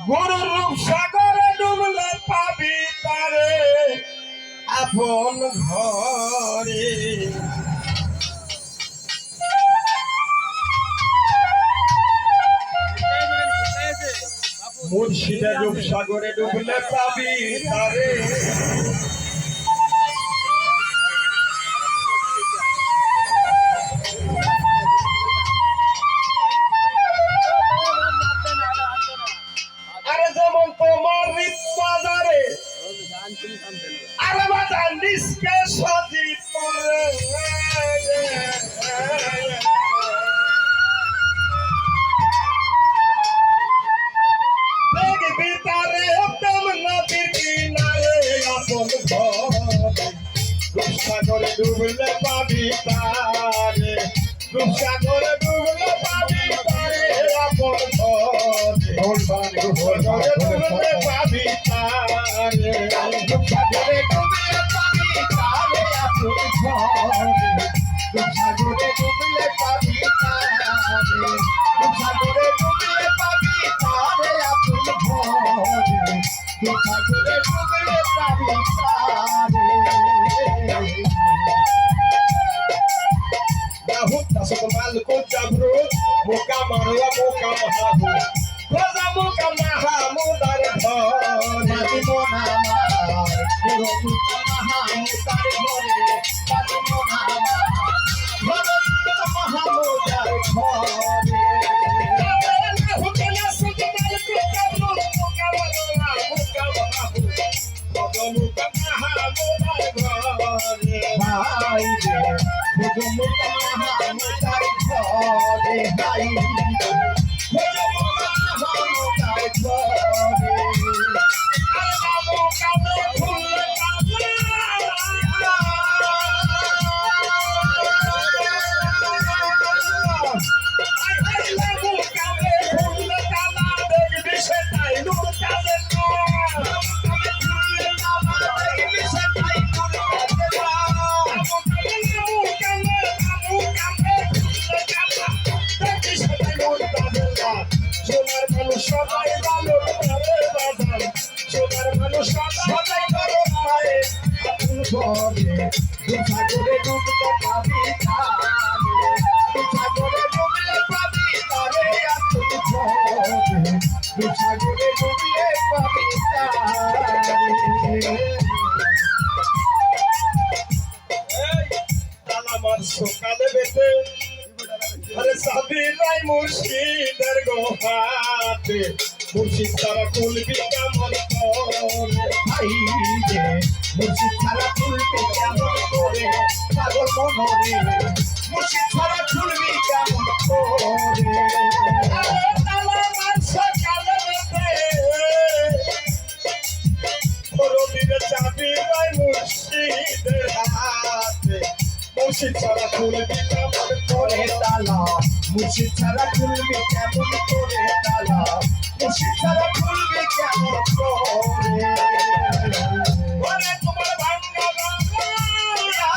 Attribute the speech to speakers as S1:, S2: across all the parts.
S1: গুরুর রূপ সাগরে ডুবলে পাবি তারে আপন ঘরে। মুর্শিদের রূপ সাগরে ডুবলে পাবি তারে আরে যেমন তোমার হৃদয় আরে বাজান নিষ্কে সজি করে দেখবি তারে তেমন কিনারে আপন ঘরে রূপসাগরে ডুবলে পাবি তারে রূপসাগরে ডুবলে পাবি তারে আপন ঘরে ডুবলে পাবি তারে রূপসাগরে ডুবলে পাবি তারে আপন ঘরে রূপসাগরে ডুবলে পাবি তারে রূপসাগরে ডুবলে পাবি তারে আপন ঘরে রূপসাগরে ডুবলে পাবি তারে Yahut tasuk malku jabrut muka marwa muka mahamu Raza muka mahamu darhon Mati monamar Hiro muka mahamu darhon Mati monamar Raza muka mahamu darhon Yahut tasuk malku jabrut muka marwa muka mahamu Raza muka mahamu darhon Bhai de muka mahamu darhon Bhai সোনার মানুষ সবাই ভালো বাজান সোনার মানুষ সবাই ভালো পারে আপন ঘরে রূপসাগরে ডুবলে পাবি তারে রূপসাগরে ডুবলে পাবি তারে আপন ঘরে রূপসাগরে ডুবলে পাবি তারে আমার সকালে বেঁধে আরে সাবিরাই মুর্শিদের গোহাতে মুর্শিদ তারা কুলবি কেমন করে ভাই রে মুর্শিদ তারা কুলবি কেমন করে পাগল মনরে মুর্শিদ তারা কুলবি কেমন করে আরে তালা মান সকালে বেঁধে রবিরে সাবিরাই মুর্শিদের হাতে মুর্শিদ ছাড়া খুলবি কেমন করে তালা মুর্শিদ ছাড়া খুলবি কেমন করে তালা মুর্শিদ ছাড়া খুলবি কেমন করে ওরে তোমার ভাঙ্গা ভাঙ্গা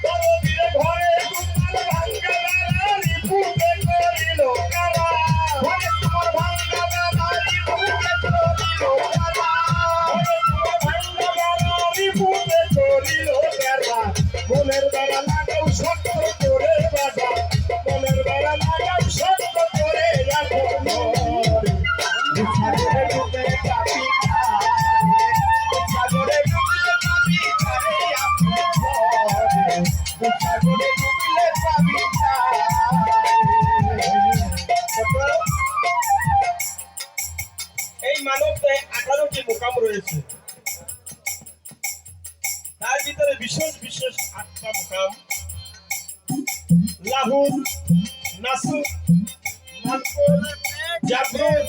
S1: তরবিরে ঘরে তোমার ভাঙ্গা গাড়ি ফুটে করিল কারা ওরে তোমার ভাঙ্গা গাড়ি ফুটে করিল কারা মনের বেড়া লাগাও শক্ত করে বাজা মনের বেড়া লাগাও শক্ত করে সাগরে ডুবে পাবি সাগরে ডুবলে পাবি তারে আপন ঘরে সাগরে ডুবলে পাবি এই মানবদেহে 18টি মোকাম রয়েছে তার ভিতরে বিশেষ বিশেষ 8টা মোকাম লাহুর নাসুর মানকুর জাবরুত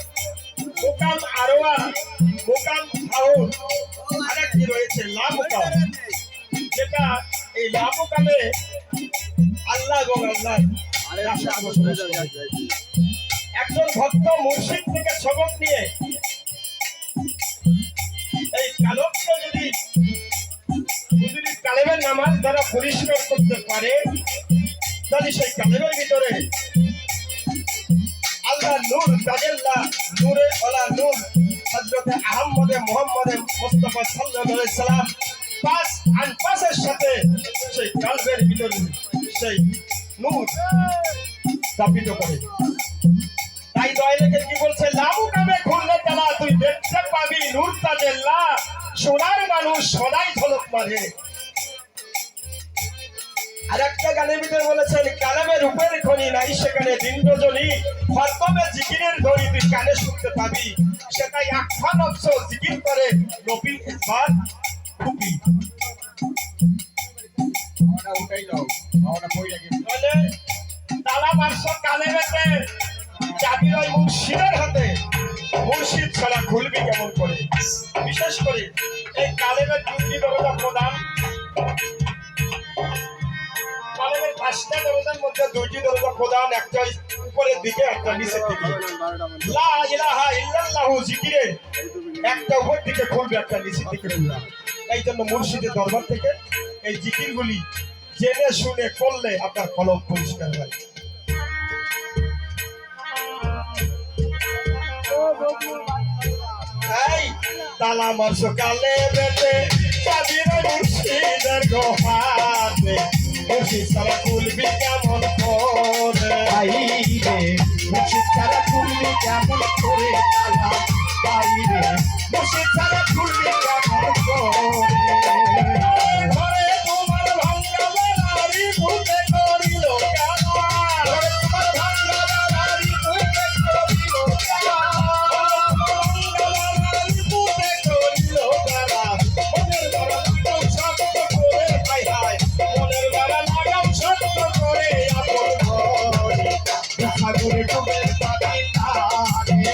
S1: মোকাম আরওয়া মোকাম হাউর আরেকটি রয়েছে লা মোকাম যেটা এই লা মোকামে আল্লাহ এবং আল্লাহ একজন ভক্ত মুর্শিদ থেকে সবক নিয়ে এই কালককে যদি কালেমের নামাজ দ্বারা পরিষ্কার করতে পারে জানি সেই কালেমের ভিতরে আল্লাহ নূর তাজেল্লা নূরে ওলা নূর হযরত আহমদে মুহাম্মদে মুস্তাফা সাল্লাল্লাহু আলাইহি সাল্লাম পাঁচ আনপাসের সাথে সেই কালবের ভিতরে সেই নূর স্থাপিত করে। তাই দয়ালেকে কি বলছে, লাউ কামে খুললে তালা তুই দেখতে পাবি নূর তাজেল্লা, সোনার মানুষ সদাই ঝলক মারে। আর একটা গানের ভিতরে বলেছেন, কালামের রূপের খনি নাই সেখানে দিন রজনী, খতমে জিকিরের ধরি তুই কানে শুনতে পাবি, সেটাই আখ্যা নফস জিকির করে নবী ইসবাত খুবই। বলে তালা মারছ কালেমেতে চাবি ওই মুর্শিদের হাতে, মুর্শিদ ছাড়া খুলবি কেমন করে। বিশেষ করে এই কালেমের দুটি দরজা প্রদান, কালেমের পাঁচটা দরজার মধ্যে দুইটি দরজা প্রদান, একটা উপরের দিকে একটা নিচের দিকে। লা ইলাহা ইল্লাল্লাহু জিকিরে একটা উপর দিকে খুলবে একটা নিচের দিকে খুলবে। এই জন্য মুর্শিদের দরবার থেকে এই জিকিরগুলি জেনে শুনে করলে আপনার কলব পরিষ্কার হয়। তালা মারছ কালে বেতে চাবির মুর্শিদের গোহাতে, মুর্শিদ ছাড়া খুলবি কেমন করে বাইরে, মুর্শিদ ছাড়া খুলবি কেমন করে তালা বাইরে, মুর্শিদ ছাড়া খুলবি কেমন করে। তোমার ভাঙ্গা বাড়ি ভূতে করিল কালা, তোমার ভাঙ্গা বাড়ি ভূতে করিল কালা, সাগরে ডুবে পাবি তারে,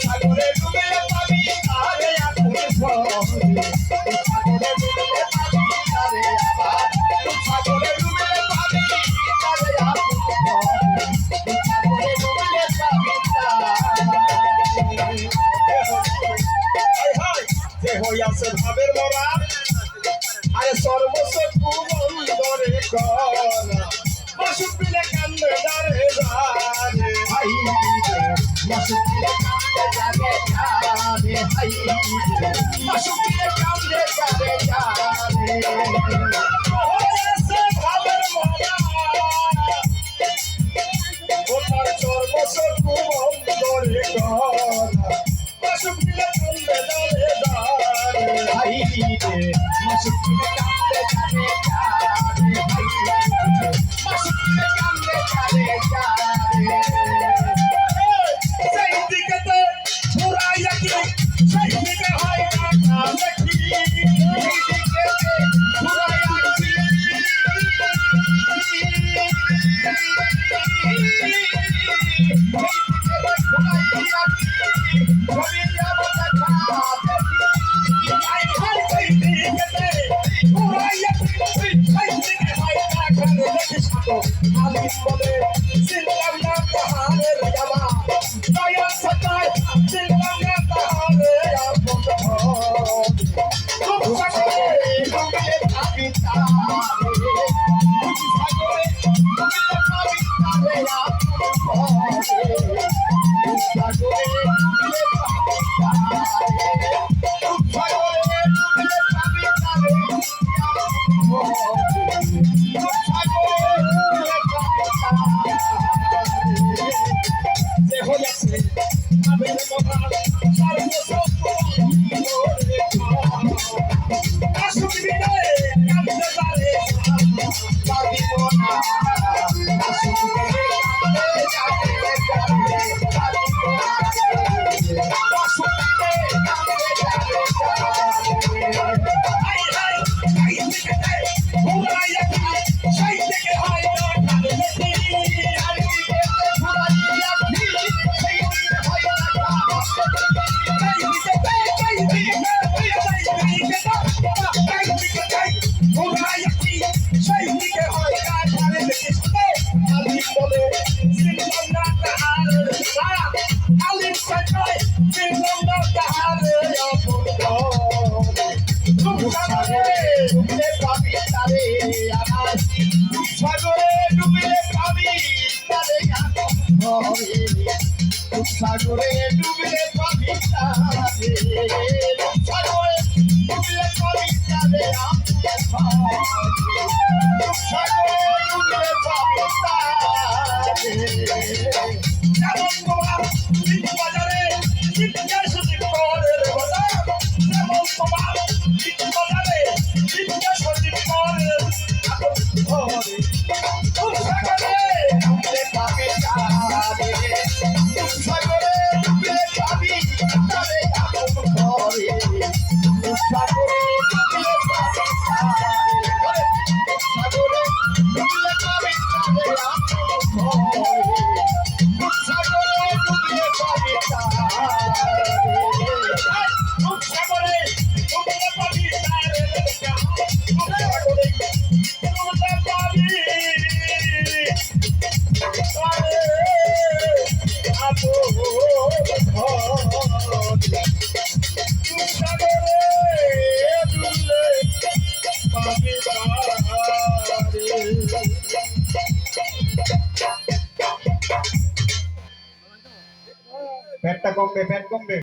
S1: সাগরে ডুবে পাবি তারে আগুন ঝরে, সাগরে ডুবে পাবি তারে আবার, সাগরে ডুবে পাবি তারে আগুন ঝরে, সাগরে ডুবে পাবি তারে। যে হইয়াছে ভাবের মরা, আরে সর্বশক্তি বন্দরে করা, মাসুকিলে কান্দে দারে দারে হাই রে, মাসুকিলে কান্দে দারে দারে হাই রে, মাসুকিলে কান্দে দারে দারে। হইয়াছে ভাবের মরা, ওটার সর্বশক্তি বন্দরে করা, মাসুকিলে কান্দে দারে দারে হাই রে, মাসুকিলে কান্দে দারে দারে হাই রে, মাসুকিলে কান্দে দারে দারে। সেই দিকেতে ঘুরাইয়া কি সেই দিকে হয় না দেখি, সেই দিকেতে ঘুরাইয়া কি সাগরে ডুবিলে
S2: ঘরে সাগরে ডুবলে কবিতারে সাগরে ডুবলে কবিতারে আমার সাগরে ডুবলে কবিতারে
S1: যেমন তোমার দিন বাজারে জিজ্ঞেস করে বাজার যেমন তোমার দিন বাজারে জিজ্ঞেস করে এখন ঘরে
S2: সাগরে ডুবলে কবিতারে সাগরে ডুবলে কবিতারে আমার ঘরে সাগরে ডুবলে কবিতারে সাগরে ডুবলে কবিতারে আমার ঘরে সাগরে ডুবলে কবিতারে
S1: সাগরে ডুবলে কবিতারে সাগরে ডুবলে পাবি আরে আপো সাগরে ডুবলে পাবি
S2: পেটটা কমবে পেট কমবে